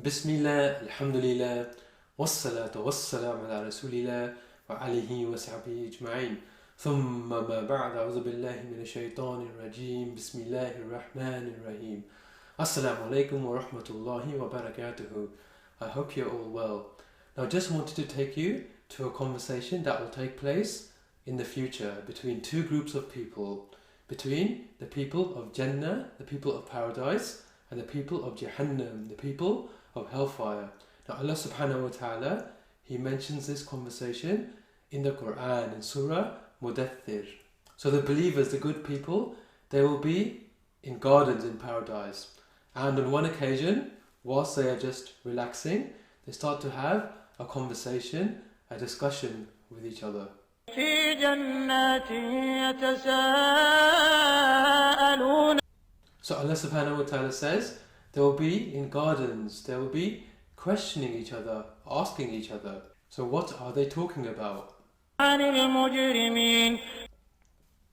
Bismillah, Alhamdulillah, wassalatu wassalam ala Rasulillah wa alihi wa sahbihi ajma'in. ثم ما بعد أعوذ بالله من الشيطان الرجيم بسم الله الرحمن الرحيم. Assalamu alaikum wa rahmatullahi wa barakatuhu. I hope you're all well. Now I just wanted to take you to a conversation that will take place in the future between two groups of people, between the people of Jannah, the people of paradise, and the people of Jahannam, the people of Hellfire. Now Allah subhanahu wa ta'ala, He mentions this conversation in the Quran, in Surah Mudaththir. So the believers, the good people, they will be in gardens in paradise. And on one occasion, whilst they are just relaxing, they start to have a conversation, a discussion with each other. في جنات يتساءلون. So Allah subhanahu wa ta'ala says, they will be in gardens, they will be questioning each other, asking each other. So what are they talking about? عن المجرمين.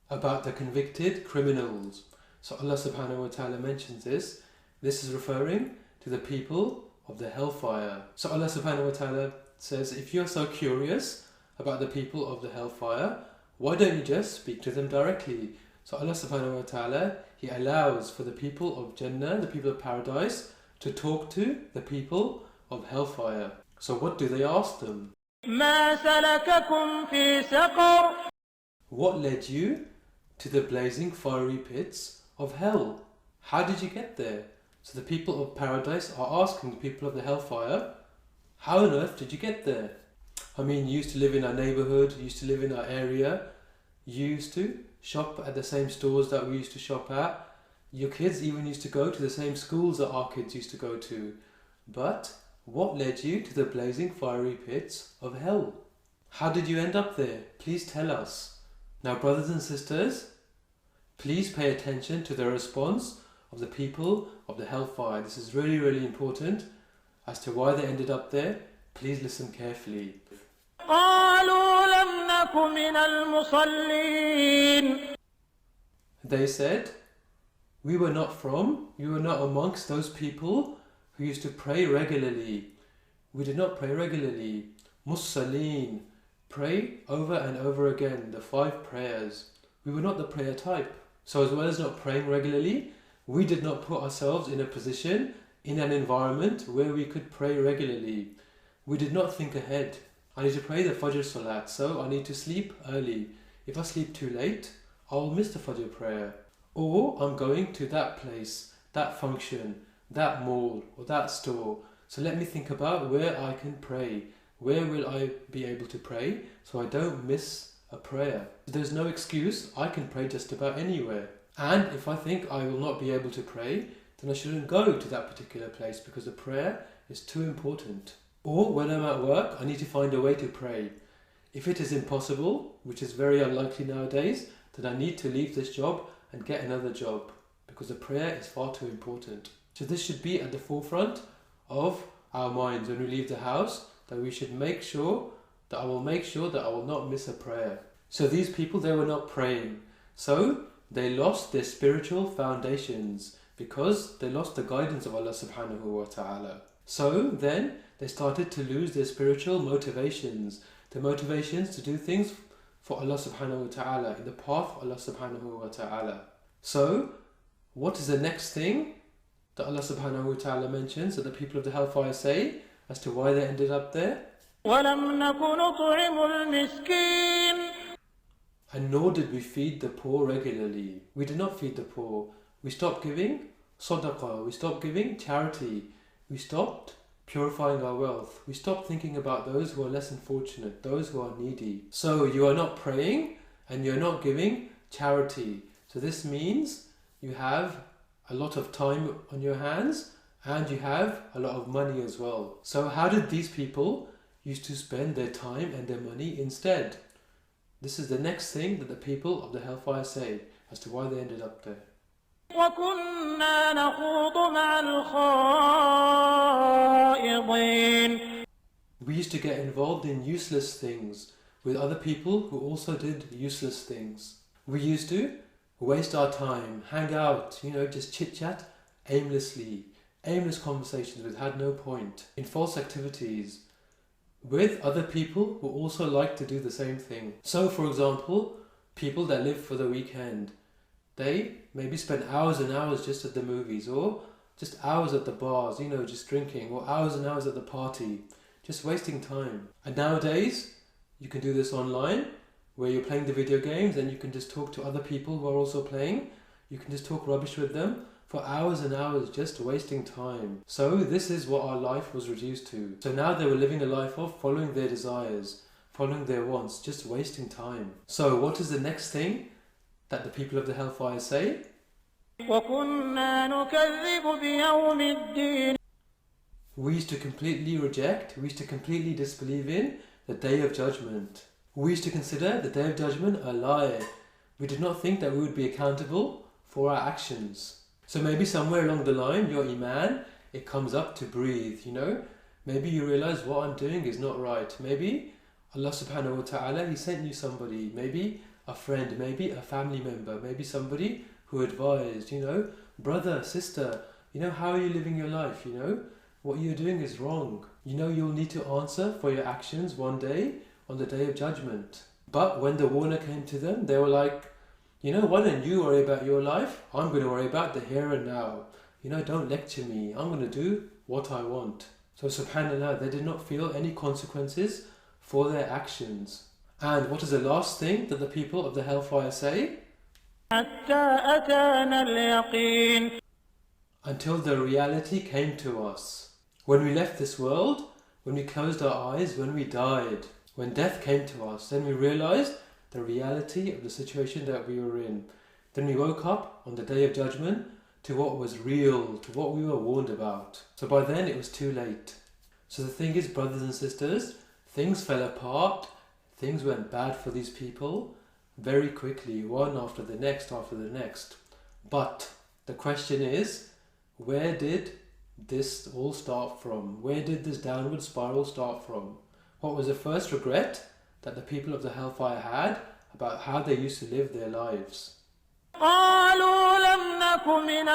About the convicted criminals. So Allah subhanahu wa ta'ala mentions this. This is referring to the people of the Hellfire. So Allah subhanahu wa ta'ala says, if you're so curious about the people of the Hellfire, why don't you just speak to them directly? So Allah subhanahu wa ta'ala, He allows for the people of Jannah, the people of paradise, to talk to the people of Hellfire. So what do they ask them? ما سلككم في سقر. What led you to the blazing fiery pits of hell? How did you get there? So the people of paradise are asking the people of the Hellfire, how on earth did you get there? I mean, you used to live in our neighbourhood, you used to live in our area, you used to shop at the same stores that we used to shop at. Your kids even used to go to the same schools that our kids used to go to. But what led you to the blazing fiery pits of hell? How did you end up there? Please tell us. Now, brothers and sisters, please pay attention to the response of the people of the Hellfire. This is really, really important as to why they ended up there. Please listen carefully. قالوا لم نك من المصلين. They said, we were not amongst those people who used to pray regularly. We did not pray regularly. Musallin, pray over and over again, the 5 prayers. We were not the prayer type. So as well as not praying regularly, we did not put ourselves in a position, in an environment where we could pray regularly. We did not think ahead. I need to pray the Fajr Salat, so I need to sleep early. If I sleep too late, I will miss the Fajr prayer. Or I'm going to that place, that function, that mall or that store. So let me think about where I can pray. Where will I be able to pray so I don't miss a prayer? There's no excuse. I can pray just about anywhere. And if I think I will not be able to pray, then I shouldn't go to that particular place because the prayer is too important. Or when I'm at work, I need to find a way to pray. If it is impossible, which is very unlikely nowadays, then I need to leave this job and get another job because the prayer is far too important. So this should be at the forefront of our minds when we leave the house, that we should make sure that I will not miss a prayer. So these people, they were not praying. So they lost their spiritual foundations because they lost the guidance of Allah subhanahu wa ta'ala. So then they started to lose their spiritual motivations, the motivations to do things for Allah subhanahu wa ta'ala, in the path of Allah subhanahu wa ta'ala. So what is the next thing that Allah subhanahu wa ta'ala mentions that the people of the Hellfire say as to why they ended up there? ولم نك نطعم المسكين. And nor did we feed the poor regularly. We did not feed the poor. We stopped giving sadaqah. We stopped giving charity. We stopped purifying our wealth. We stopped thinking about those who are less unfortunate, those who are needy. So you are not praying and you're not giving charity. So this means you have a lot of time on your hands and you have a lot of money as well. So how did these people used to spend their time and their money instead? This is the next thing that the people of the Hellfire say as to why they ended up there. وكنا نخوض مع الخائضين. We used to get involved in useless things with other people who also did useless things. We used to waste our time, hang out, just chit-chat aimlessly, aimless conversations which had no point, in false activities, with other people who also like to do the same thing. So, for example, people that live for the weekend, they maybe spend hours and hours just at the movies, or just hours at the bars, just drinking, or hours and hours at the party, just wasting time. And nowadays, you can do this online, where you're playing the video games and you can just talk to other people who are also playing. You can just talk rubbish with them for hours and hours, just wasting time. So this is what our life was reduced to. So now they were living a life of following their desires, following their wants, just wasting time. So what is the next thing that the people of the Hellfire say? وَكُنَّا نُكَذِّبُ بِيَوْمِ الدِّينِ. We used to completely reject, we used to completely disbelieve in the Day of Judgment. We used to consider the Day of Judgment a lie. We did not think that we would be accountable for our actions. So maybe somewhere along the line, your iman, it comes up to breathe, Maybe you realize what I'm doing is not right. Maybe Allah subhanahu wa ta'ala, He sent you somebody, maybe a friend, maybe a family member, maybe somebody who advised, brother, sister, how are you living your life, What you're doing is wrong. You'll need to answer for your actions one day on the Day of Judgment. But when the warner came to them, they were like, why don't you worry about your life? I'm going to worry about the here and now. Don't lecture me. I'm going to do what I want. So subhanAllah, they did not feel any consequences for their actions. And what is the last thing that the people of the Hellfire say? حَتَّى أَتَانَا الْيَقِينَ. Until the reality came to us. When we left this world, when we closed our eyes, when we died, when death came to us, then we realized the reality of the situation that we were in. Then we woke up on the Day of Judgment to what was real, to what we were warned about. So by then it was too late. So the thing is, brothers and sisters, things fell apart, things went bad for these people very quickly, one after the next after the next. But the question is, where did this all start from? Where did this downward spiral start from? What was the first regret that the people of the Hellfire had about how they used to live their lives? قَالُوا لَمْ نَكُ مِنَ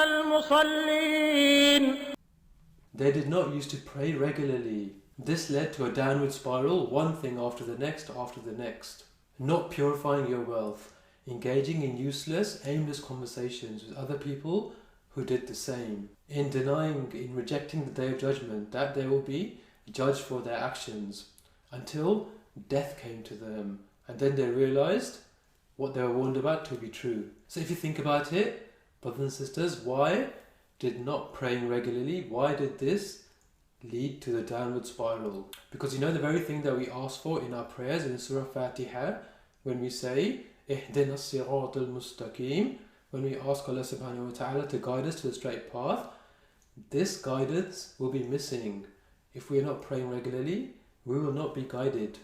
الْمُصَلِّينَ. They did not used to pray regularly. This led to a downward spiral, one thing after the next after the next. Not purifying your wealth, engaging in useless, aimless conversations with other people who did the same, in denying, in rejecting the Day of Judgment, that they will be judged for their actions, until death came to them, and then they realized what they were warned about to be true. So if you think about it, brothers and sisters, why did not praying regularly, why did this lead to the downward spiral? Because the very thing that we ask for in our prayers in Surah Fatiha, when we say اهدنا الصراط المستقيم, when we ask Allah subhanahu wa ta'ala to guide us to the straight path, this guidance will be missing. If we are not praying regularly, we will not be guided.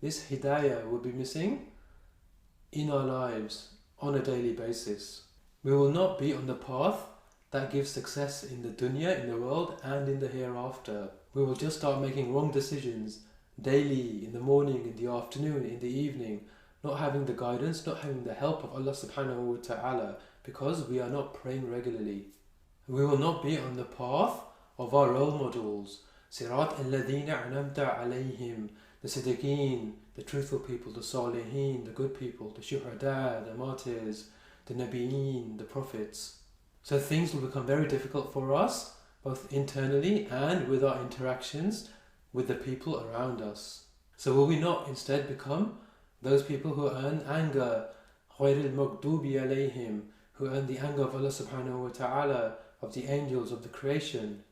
This hidayah will be missing in our lives on a daily basis. We will not be on the path that gives success in the dunya, in the world, and in the hereafter. We will just start making wrong decisions daily, in the morning, in the afternoon, in the evening, not having the guidance, not having the help of Allah subhanahu wa ta'ala, because we are not praying regularly. We will not be on the path of our role models. Sirat alladhina anamta alayhim, the siddiqeen, the truthful people, the salihin, the good people, the shuhada, the martyrs, the nabiyeen, the prophets. So things will become very difficult for us, both internally and with our interactions with the people around us. So will we not instead become those people who earn anger, غَيْرِ الْمَغْضُوبِ عَلَيْهِمْ, who earn the anger of Allah subhanahu wa ta'ala, of the angels, of the creation,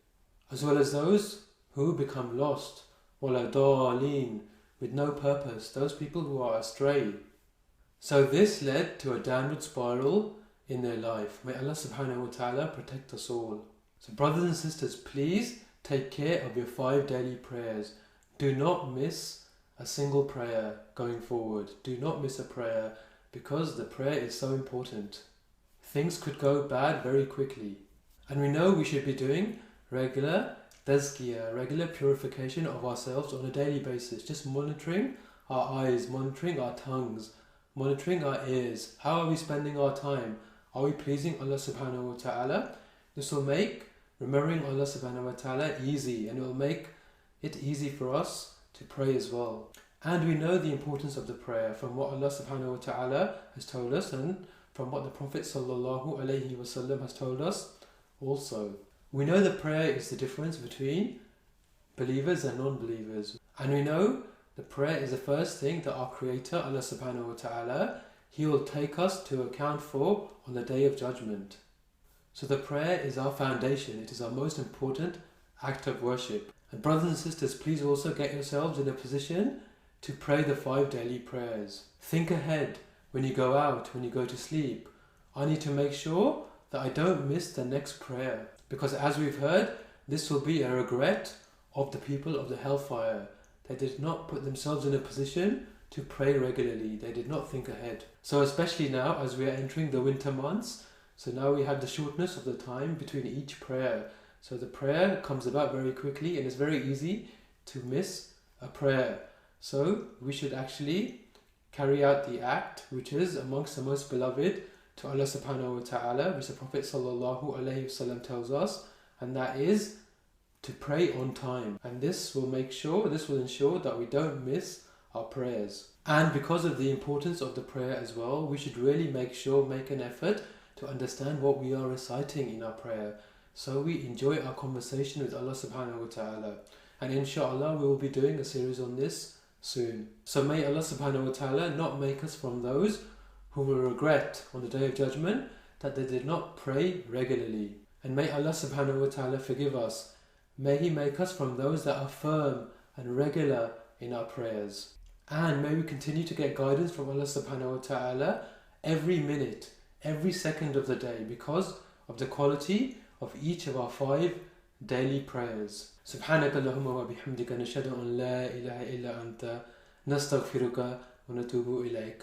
as well as those who become lost, وَلَا ضَالِينَ, with no purpose, those people who are astray. So this led to a downward spiral in their life. May Allah subhanahu wa ta'ala protect us all. So brothers and sisters, please take care of your 5 daily prayers. Do not miss a single prayer going forward. Do not miss a prayer, because the prayer is so important. Things could go bad very quickly. And we know we should be doing regular tazkiyah, regular purification of ourselves on a daily basis, just monitoring our eyes, monitoring our tongues, monitoring our ears. How are we spending our time? Are we pleasing Allah subhanahu wa ta'ala? This will make remembering Allah subhanahu wa ta'ala easy, and it will make it easy for us to pray as well. And we know the importance of the prayer from what Allah subhanahu wa ta'ala has told us and from what the Prophet sallallahu alaihi wasallam has told us also. We know that prayer is the difference between believers and non-believers. And we know the prayer is the first thing that our Creator, Allah subhanahu wa ta'ala, He will take us to account for on the Day of Judgement. So the prayer is our foundation. It is our most important act of worship. And brothers and sisters, please also get yourselves in a position to pray the 5 daily prayers. Think ahead when you go out, when you go to sleep. I need to make sure that I don't miss the next prayer. Because as we've heard, this will be a regret of the people of the Hellfire. They did not put themselves in a position to pray regularly. They did not think ahead. So especially now as we are entering the winter months, so now we have the shortness of the time between each prayer. So the prayer comes about very quickly and it's very easy to miss a prayer. So we should actually carry out the act which is amongst the most beloved to Allah subhanahu wa ta'ala, which the Prophet sallallahu alaihi wasallam tells us, and that is to pray on time. And this will ensure that we don't miss our prayers. And because of the importance of the prayer as well, we should really make an effort to understand what we are reciting in our prayer, so we enjoy our conversation with Allah subhanahu wa ta'ala. And inshallah we will be doing a series on this soon. So may Allah subhanahu wa ta'ala not make us from those who will regret on the Day of Judgment that they did not pray regularly. And may Allah subhanahu wa ta'ala forgive us. May He make us from those that are firm and regular in our prayers. And may we continue to get guidance from Allah subhanahu wa ta'ala every minute, every second of the day, because of the quality of each of our 5 daily prayers. سبحانك اللهم وبحمدك نشهد أن لا إله إلا أنت نستغفرك ونتوب إليك.